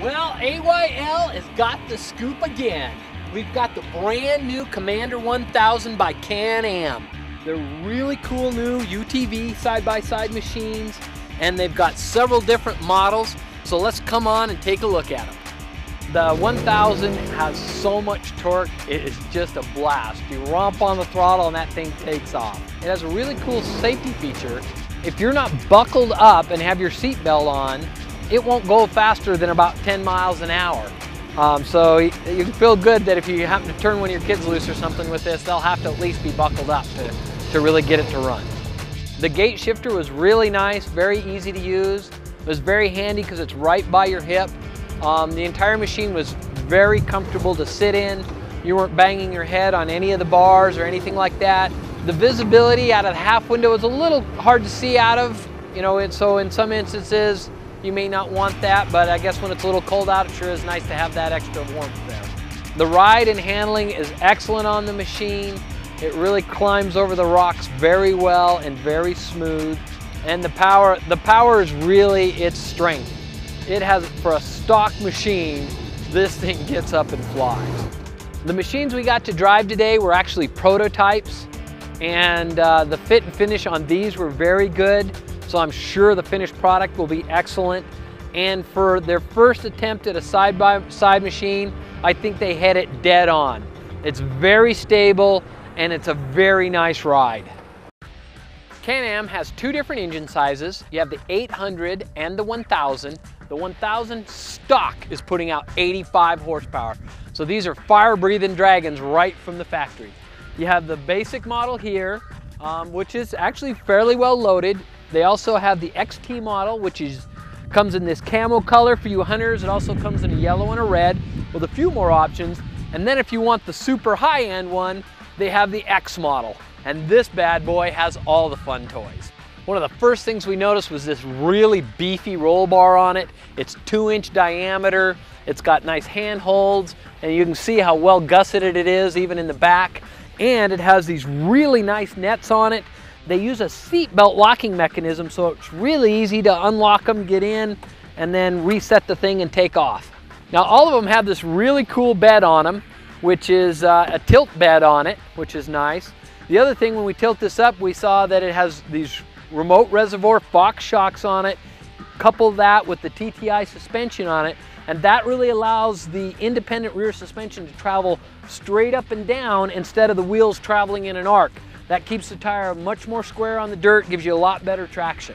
Well, AYL has got the scoop again. We've got the brand new Commander 1000 by CanAm. They're really cool new UTV side-by-side machines, and they've got several different models. So let's come on and take a look at them. The 1000 has so much torque, it is just a blast. You romp on the throttle and that thing takes off. It has a really cool safety feature. If you're not buckled up and have your seatbelt on, it won't go faster than about 10 miles an hour. So you can feel good that if you happen to turn one of your kids loose or something with this, they'll have to at least be buckled up to really get it to run. The gate shifter was really nice, very easy to use. It was very handy because it's right by your hip. The entire machine was very comfortable to sit in. You weren't banging your head on any of the bars or anything like that. The visibility out of the half window was a little hard to see out of, and so in some instances, you may not want that, but I guess when it's a little cold out, it sure is nice to have that extra warmth there. The ride and handling is excellent on the machine. It really climbs over the rocks very well and very smooth. And the power is really its strength. It has, for a stock machine, this thing gets up and flies. The machines we got to drive today were actually prototypes, and the fit and finish on these were very good. So I'm sure the finished product will be excellent. And for their first attempt at a side-by-side machine, I think they had it dead on. It's very stable and it's a very nice ride. CanAm has two different engine sizes. You have the 800 and the 1000. The 1000 stock is putting out 85 horsepower. So these are fire-breathing dragons right from the factory. You have the basic model here, which is actually fairly well loaded. They also have the XT model, which comes in this camo color for you hunters. It also comes in a yellow and a red with a few more options. And then if you want the super high-end one, they have the X model. And this bad boy has all the fun toys. One of the first things we noticed was this really beefy roll bar on it. It's 2-inch diameter. It's got nice handholds, and you can see how well gusseted it is even in the back. And it has these really nice nets on it. They use a seat belt locking mechanism, so it's really easy to unlock them, get in, and then reset the thing and take off. Now all of them have this really cool bed on them, which is a tilt bed on it, which is nice. The other thing, when we tilt this up, we saw that it has these remote reservoir Fox shocks on it. Couple that with the TTI suspension on it, and that really allows the independent rear suspension to travel straight up and down instead of the wheels traveling in an arc. That keeps the tire much more square on the dirt, gives you a lot better traction.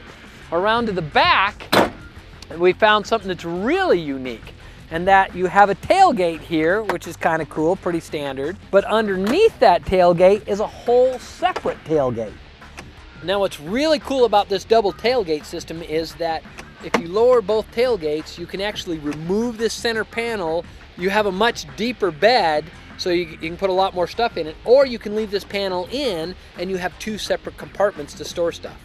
Around to the back, we found something that's really unique, and that you have a tailgate here, which is kind of cool, pretty standard. But underneath that tailgate is a whole separate tailgate. Now what's really cool about this double tailgate system is that if you lower both tailgates, you can actually remove this center panel. You have a much deeper bed, so you can put a lot more stuff in it, or you can leave this panel in and you have two separate compartments to store stuff.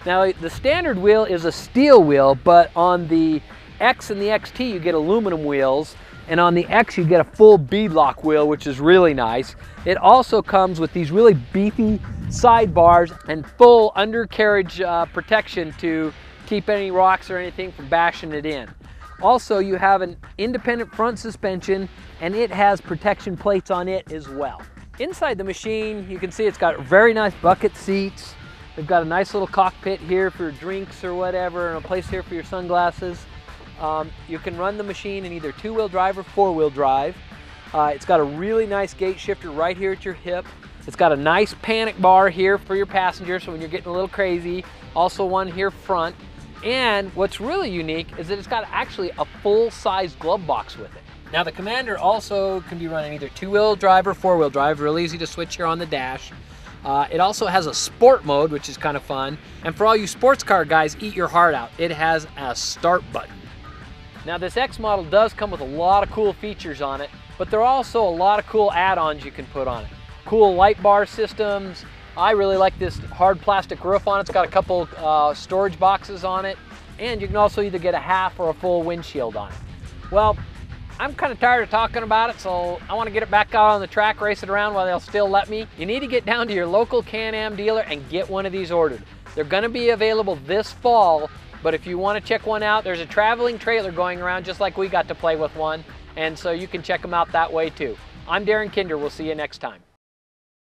Now the standard wheel is a steel wheel, but on the X and the XT you get aluminum wheels, and on the X you get a full beadlock wheel, which is really nice. It also comes with these really beefy sidebars and full undercarriage protection to keep any rocks or anything from bashing it in. Also, you have an independent front suspension, and it has protection plates on it as well. Inside the machine, you can see it's got very nice bucket seats. They've got a nice little cockpit here for drinks or whatever, and a place here for your sunglasses. You can run the machine in either 2-wheel drive or 4-wheel drive. It's got a really nice gate shifter right here at your hip. It's got a nice panic bar here for your passenger, so when you're getting a little crazy. Also one here front. And what's really unique is that it's got actually a full-size glove box with it. Now the Commander also can be run in either 2-wheel drive or 4-wheel drive, real easy to switch here on the dash. It also has a sport mode, which is kind of fun. And for all you sports car guys, eat your heart out, it has a start button. Now this X model does come with a lot of cool features on it, but there are also a lot of cool add-ons you can put on it. Cool light bar systems. I really like this hard plastic roof on it. It's got a couple storage boxes on it, and you can also either get a half or a full windshield on it. Well, I'm kind of tired of talking about it, so I want to get it back out on the track, race it around while they'll still let me. You need to get down to your local CanAm dealer and get one of these ordered. They're going to be available this fall, But if you want to check one out, there's a traveling trailer going around just like we got to play with one. And so you can check them out that way too. I'm Darren Kinder. We'll see you next time.